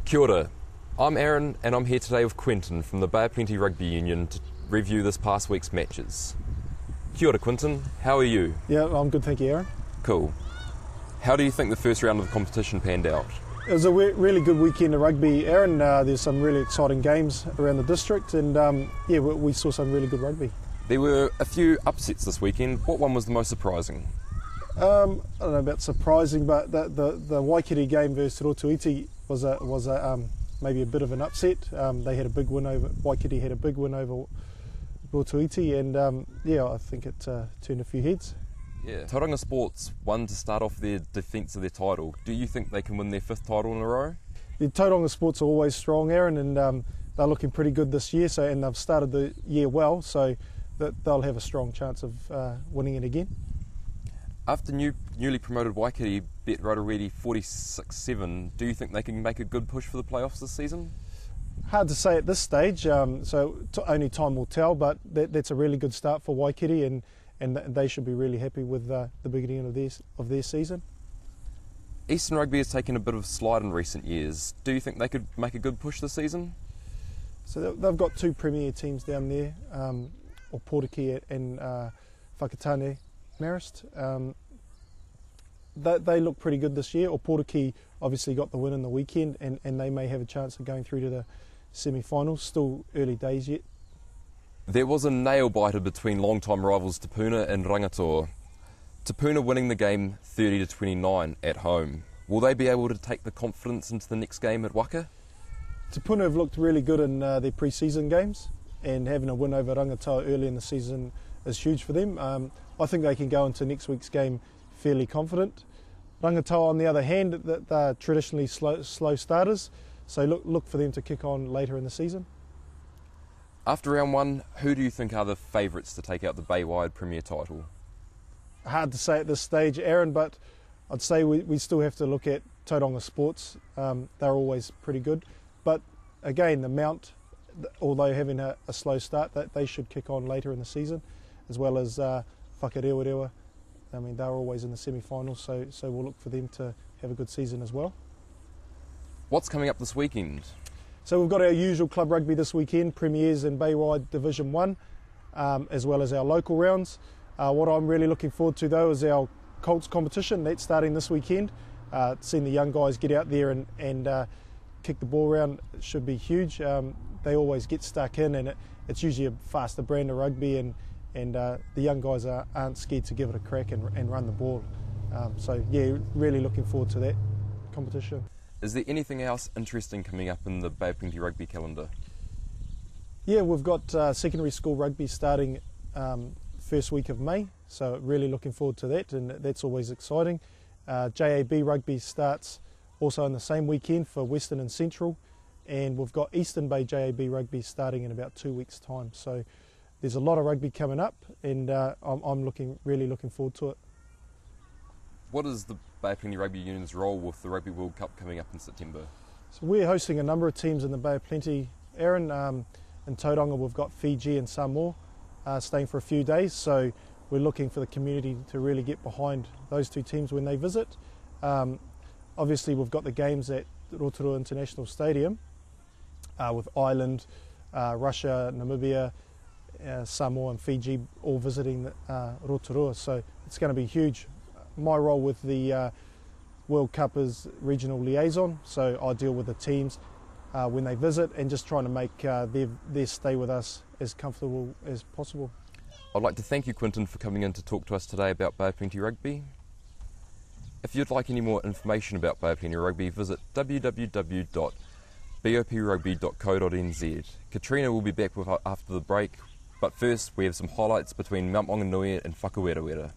Kia ora. I'm Aaron and I'm here today with Quentin from the Bay ep143 Rugby Union to review this past week's matches. Kia ora, Quentin. How are you? Yeah, I'm good, thank you, Aaron. Cool. How do you think the first round of the competition panned out? It was a really good weekend of rugby, Aaron. There's some really exciting games around the district and we saw some really good rugby. There were a few upsets this weekend. What one was the most surprising? I don't know about surprising, but the Waikiri game versus Rotoiti was maybe a bit of an upset. They had a big win over Waikiri, had a big win over Rotoiti, and I think it turned a few heads. Yeah, Tauranga Sports won to start off their defence of their title. Do you think they can win their 5th title in a row? The Tauranga Sports are always strong, Aaron, and they're looking pretty good this year. And they've started the year well, so that they'll have a strong chance of winning it again. After newly promoted Waikiri beat Rotorua 46-7, do you think they can make a good push for the playoffs this season? Hard to say at this stage, so only time will tell, but that's a really good start for Waikiri, and they should be really happy with the beginning of their season. Eastern Rugby has taken a bit of a slide in recent years. Do you think they could make a good push this season? So they've got 2 premier teams down there, Portuki and Whakatane Marist. They look pretty good this year. Portuki obviously got the win in the weekend, and they may have a chance of going through to the semi-finals. Still early days yet. There was a nail-biter between long-time rivals Te Puna and Rangatoa. Te Puna winning the game 30-29 at home. Will they be able to take the confidence into the next game at Waka? Te Puna have looked really good in their pre-season games, and having a win over Rangatoa early in the season is huge for them. I think they can go into next week's game fairly confident. Rangatoa, on the other hand, they're traditionally slow starters, so look for them to kick on later in the season. After round 1, who do you think are the favourites to take out the Bay-wide Premier title? Hard to say at this stage, Aaron, but I'd say we still have to look at Tauranga Sports. They're always pretty good, but again, the Mount, although having a slow start, they should kick on later in the season, as well as Whakarewarewa. I mean, they're always in the semi-finals, so we'll look for them to have a good season as well. What's coming up this weekend? So we've got our usual club rugby this weekend, Premiers and Baywide Division 1, as well as our local rounds. What I'm really looking forward to, though, is our Colts competition. That's starting this weekend. Seeing the young guys get out there and kick the ball around should be huge. They always get stuck in, and it's usually a faster brand of rugby, and the young guys aren't scared to give it a crack and run the ball. So yeah, really looking forward to that competition. Is there anything else interesting coming up in the Bay ep143 rugby calendar? Yeah, we've got secondary school rugby starting first week of May, so really looking forward to that, and that's always exciting. JAB rugby starts also on the same weekend for Western and Central, and we've got Eastern Bay JAB rugby starting in about 2 weeks' time. So there's a lot of rugby coming up, and I'm really looking forward to it. What is the Bay ep143 Rugby Union's role with the Rugby World Cup coming up in September? So we're hosting a number of teams in the Bay ep143, Aaron. In Tauranga we've got Fiji and Samoa staying for a few days, so we're looking for the community to really get behind those 2 teams when they visit. Obviously we've got the games at Rotorua International Stadium with Ireland, Russia, Namibia, Samoa and Fiji all visiting Rotorua, so it's going to be huge. My role with the World Cup is regional liaison, so I deal with the teams when they visit and just trying to make their stay with us as comfortable as possible. I'd like to thank you, Quentin, for coming in to talk to us today about Bay ep143 Rugby. If you'd like any more information about Bay ep143 Rugby, visit www.boprugby.co.nz. Katrina will be back with after the break, but first we have some highlights between Mount Maunganui and Whakawerawera.